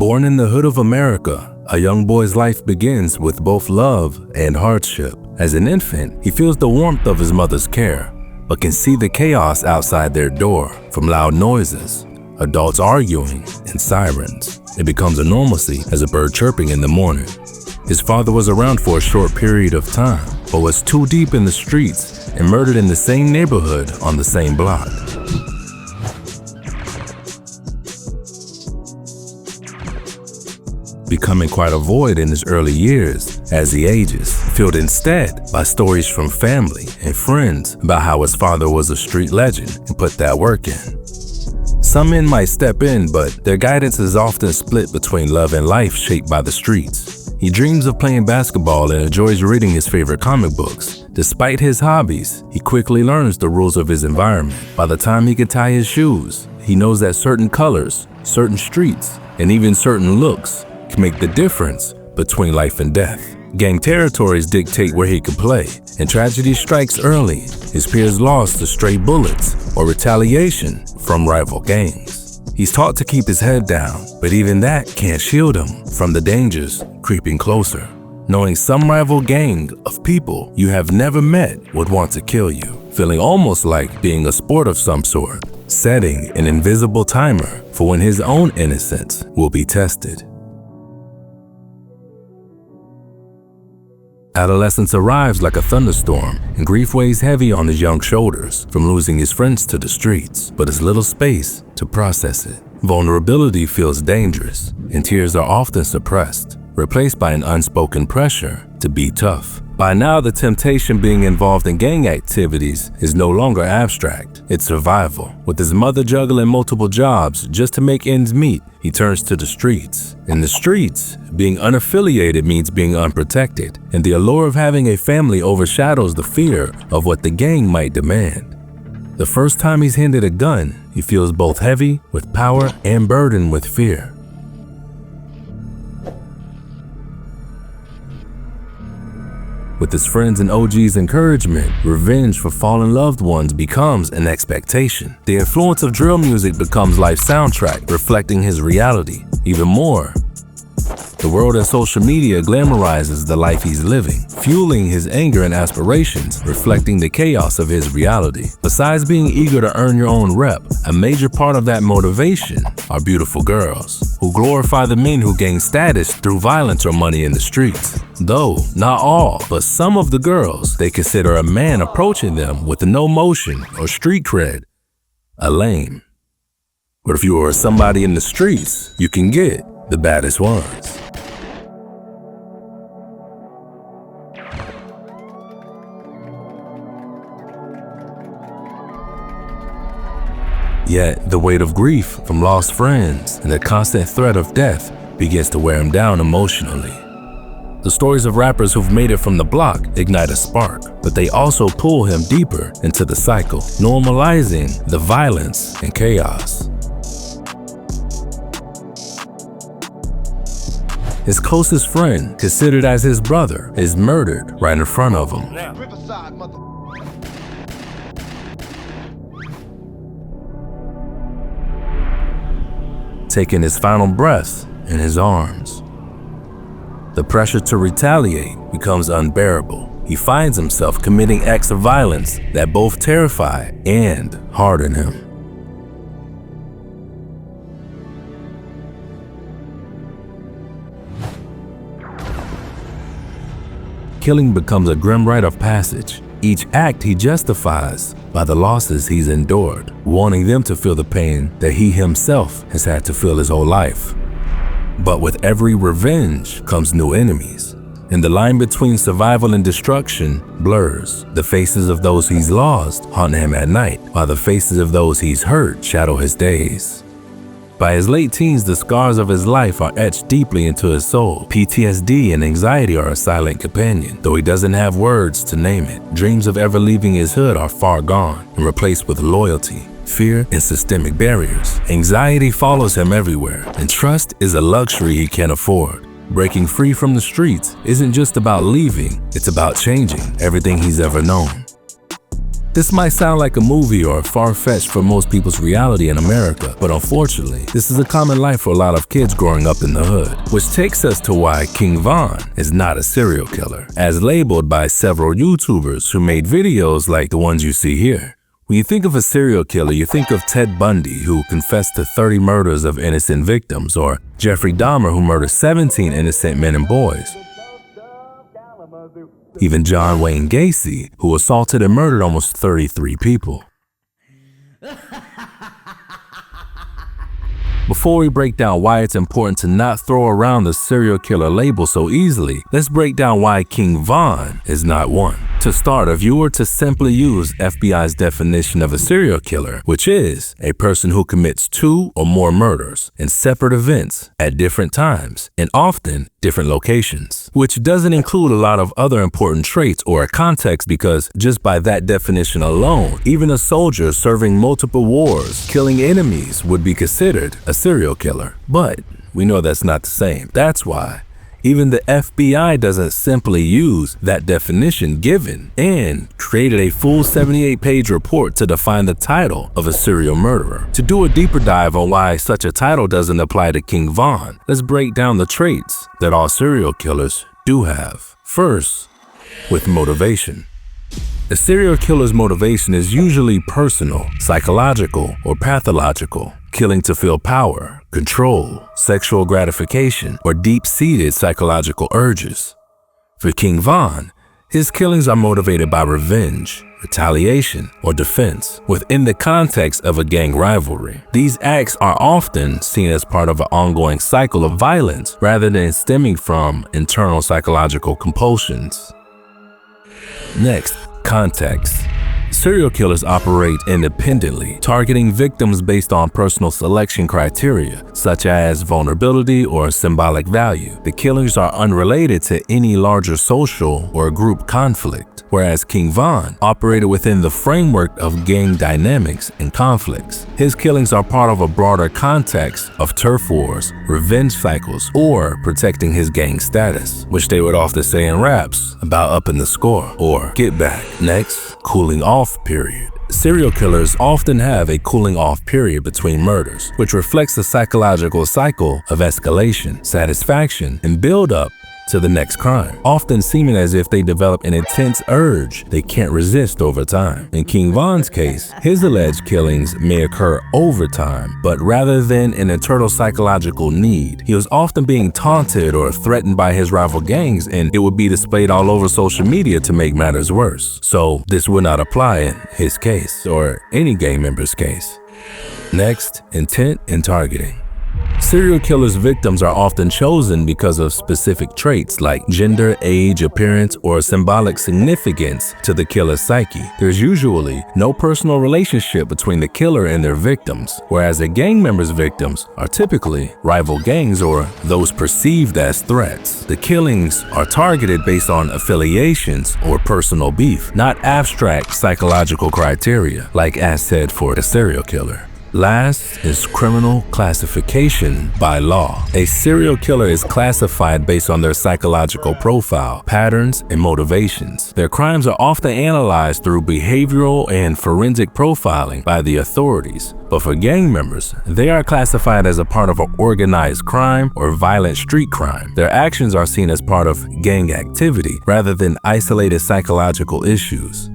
Born in the hood of America, a young boy's life begins with both love and hardship. As an infant, he feels the warmth of his mother's care, but can see the chaos outside their door, from loud noises, adults arguing, and sirens. It becomes a normalcy as a bird chirping in the morning. His father was around for a short period of time, but was too deep in the streets and murdered in the same neighborhood on the same block. Becoming quite a void in his early years as he ages, filled instead by stories from family and friends about how his father was a street legend and put that work in. Some men might step in, but their guidance is often split between love and life shaped by the streets. He dreams of playing basketball and enjoys reading his favorite comic books. Despite his hobbies, he quickly learns the rules of his environment. By the time he can tie his shoes, he knows that certain colors, certain streets, and even certain looks can make the difference between life and death. Gang territories dictate where he can play, and tragedy strikes early. His peers lost to stray bullets or retaliation from rival gangs. He's taught to keep his head down, but even that can't shield him from the dangers creeping closer. Knowing some rival gang of people you have never met would want to kill you, feeling almost like being a sport of some sort, setting an invisible timer for when his own innocence will be tested. Adolescence arrives like a thunderstorm, and grief weighs heavy on his young shoulders from losing his friends to the streets, but has little space to process it. Vulnerability feels dangerous, and tears are often suppressed, replaced by an unspoken pressure to be tough. By now, the temptation being involved in gang activities is no longer abstract, it's survival. With his mother juggling multiple jobs just to make ends meet, he turns to the streets. In the streets, being unaffiliated means being unprotected, and the allure of having a family overshadows the fear of what the gang might demand. The first time he's handed a gun, he feels both heavy with power and burdened with fear. With his friends and OG's encouragement, revenge for fallen loved ones becomes an expectation. The influence of drill music becomes life's soundtrack, reflecting his reality. Even more, the world and social media glamorizes the life he's living, fueling his anger and aspirations, reflecting the chaos of his reality. Besides being eager to earn your own rep, a major part of that motivation are beautiful girls, who glorify the men who gain status through violence or money in the streets. Though, not all, but some of the girls, they consider a man approaching them with no motion or street cred a lame. But if you are somebody in the streets, you can get the baddest ones. Yet, the weight of grief from lost friends and the constant threat of death begins to wear him down emotionally. The stories of rappers who've made it from the block ignite a spark, but they also pull him deeper into the cycle, normalizing the violence and chaos. His closest friend, considered as his brother, is murdered right in front of him. Taking his final breath in his arms. The pressure to retaliate becomes unbearable. He finds himself committing acts of violence that both terrify and harden him. Killing becomes a grim rite of passage. Each act he justifies by the losses he's endured, wanting them to feel the pain that he himself has had to feel his whole life. But with every revenge comes new enemies, and the line between survival and destruction blurs. The faces of those he's lost haunt him at night, while the faces of those he's hurt shadow his days. By his late teens, the scars of his life are etched deeply into his soul. PTSD and anxiety are a silent companion, though he doesn't have words to name it. Dreams of ever leaving his hood are far gone and replaced with loyalty, fear, and systemic barriers. Anxiety follows him everywhere, and trust is a luxury he can't afford. Breaking free from the streets isn't just about leaving, it's about changing everything he's ever known. This might sound like a movie or far-fetched for most people's reality in America, but unfortunately, this is a common life for a lot of kids growing up in the hood. Which takes us to why Kingvon is not a serial killer, as labeled by several YouTubers who made videos like the ones you see here. When you think of a serial killer, you think of Ted Bundy, who confessed to 30 murders of innocent victims, or Jeffrey Dahmer, who murdered 17 innocent men and boys. Even John Wayne Gacy, who assaulted and murdered almost 33 people. Before we break down why it's important to not throw around the serial killer label so easily, let's break down why Kingvon is not one. To start, if you were to simply use FBI's definition of a serial killer, which is a person who commits 2 or more murders in separate events at different times and often different locations, which doesn't include a lot of other important traits or context, because just by that definition alone, even a soldier serving multiple wars, killing enemies, would be considered a serial killer. But we know that's not the same. That's why even the FBI doesn't simply use that definition given and created a full 78-page report to define the title of a serial murderer. To do a deeper dive on why such a title doesn't apply to Kingvon, let's break down the traits that all serial killers do have. First, with motivation. A serial killer's motivation is usually personal, psychological, or pathological. Killing to feel power, control, sexual gratification, or deep-seated psychological urges. For Kingvon, his killings are motivated by revenge, retaliation, or defense within the context of a gang rivalry. These acts are often seen as part of an ongoing cycle of violence rather than stemming from internal psychological compulsions. Next, context. Serial killers operate independently, targeting victims based on personal selection criteria, such as vulnerability or symbolic value. The killings are unrelated to any larger social or group conflict, whereas Kingvon operated within the framework of gang dynamics and conflicts. His killings are part of a broader context of turf wars, revenge cycles, or protecting his gang status, which they would often say in raps about upping the score or get back. Next, cooling off period. Serial killers often have a cooling off period between murders, which reflects the psychological cycle of escalation, satisfaction, and build-up to the next crime, often seeming as if they develop an intense urge they can't resist over time. In Kingvon's case, his alleged killings may occur over time, but rather than an internal psychological need, he was often being taunted or threatened by his rival gangs, and it would be displayed all over social media to make matters worse. So this would not apply in his case or any gang member's case. Next, intent and targeting. Serial killers' victims are often chosen because of specific traits like gender, age, appearance, or symbolic significance to the killer's psyche. There's usually no personal relationship between the killer and their victims, whereas a gang member's victims are typically rival gangs or those perceived as threats. The killings are targeted based on affiliations or personal beef, not abstract psychological criteria, like as said for a serial killer. Last is criminal classification by law. A serial killer is classified based on their psychological profile, patterns, and motivations. Their crimes are often analyzed through behavioral and forensic profiling by the authorities. But for gang members, they are classified as a part of an organized crime or violent street crime. Their actions are seen as part of gang activity rather than isolated psychological issues.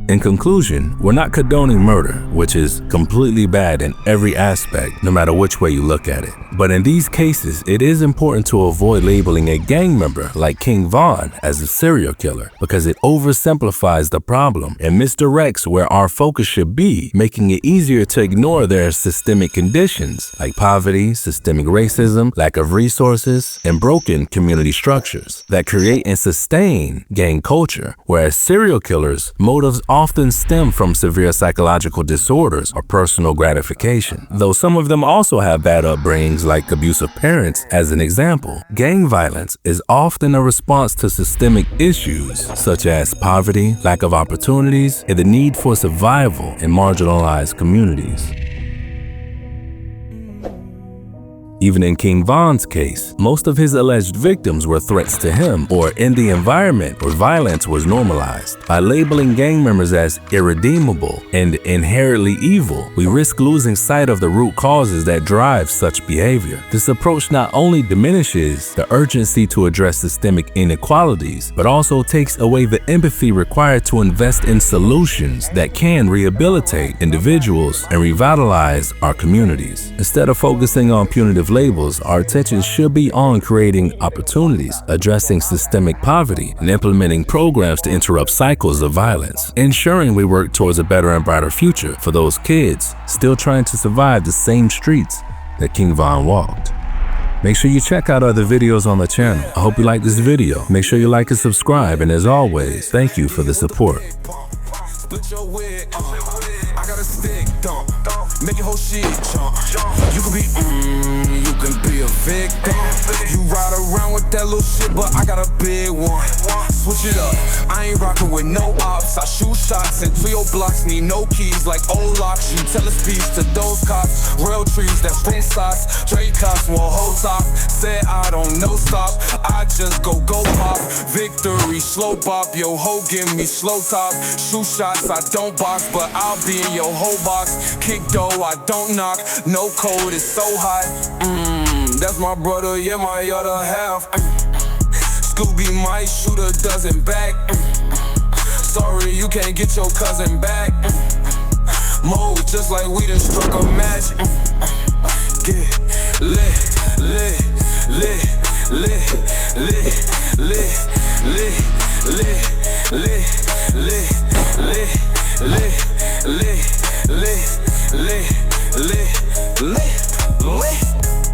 In conclusion, we're not condoning murder, which is completely bad in every aspect, no matter which way you look at it. But in these cases, it is important to avoid labeling a gang member like Kingvon as a serial killer, because it oversimplifies the problem and misdirects where our focus should be, making it easier to ignore their systemic conditions like poverty, systemic racism, lack of resources, and broken community structures that create and sustain gang culture, whereas serial killers' motives often stem from severe psychological disorders or personal gratification. Though some of them also have bad upbringings like abusive parents as an example, gang violence is often a response to systemic issues such as poverty, lack of opportunities, and the need for survival in marginalized communities. Even in Kingvon's case, most of his alleged victims were threats to him or in the environment where violence was normalized. By labeling gang members as irredeemable and inherently evil, we risk losing sight of the root causes that drive such behavior. This approach not only diminishes the urgency to address systemic inequalities, but also takes away the empathy required to invest in solutions that can rehabilitate individuals and revitalize our communities. Instead of focusing on punitive labels, our attention should be on creating opportunities, addressing systemic poverty, and implementing programs to interrupt cycles of violence, ensuring we work towards a better and brighter future for those kids still trying to survive the same streets that Kingvon walked. Make sure you check out other videos on the channel. I hope you like this video. Make sure you like and subscribe, and as always, thank you for the support. I got a stick, make your whole shit jump. You can be a victim. You ride around with that little shit, but I got a big one. Switch it up, I ain't rocking with no ops. I shoot shots into your blocks, need no keys like locks. You tell a speech to those cops, real trees that's full socks. Straight cops won't hold top, said I don't know stop. I just go pop, victory slow bop. Yo ho give me slow top, shoot shots I don't box, but I'll be in your whole box. Kick dough I don't knock, no code is so hot. That's my brother, yeah, my other half. Scooby might shoot a dozen back. Sorry you can't get your cousin back. Mode just like we done struck a match. Get lit, lit, lit, lit, lit, lit, lit, lit, lit, lit, lit, lit.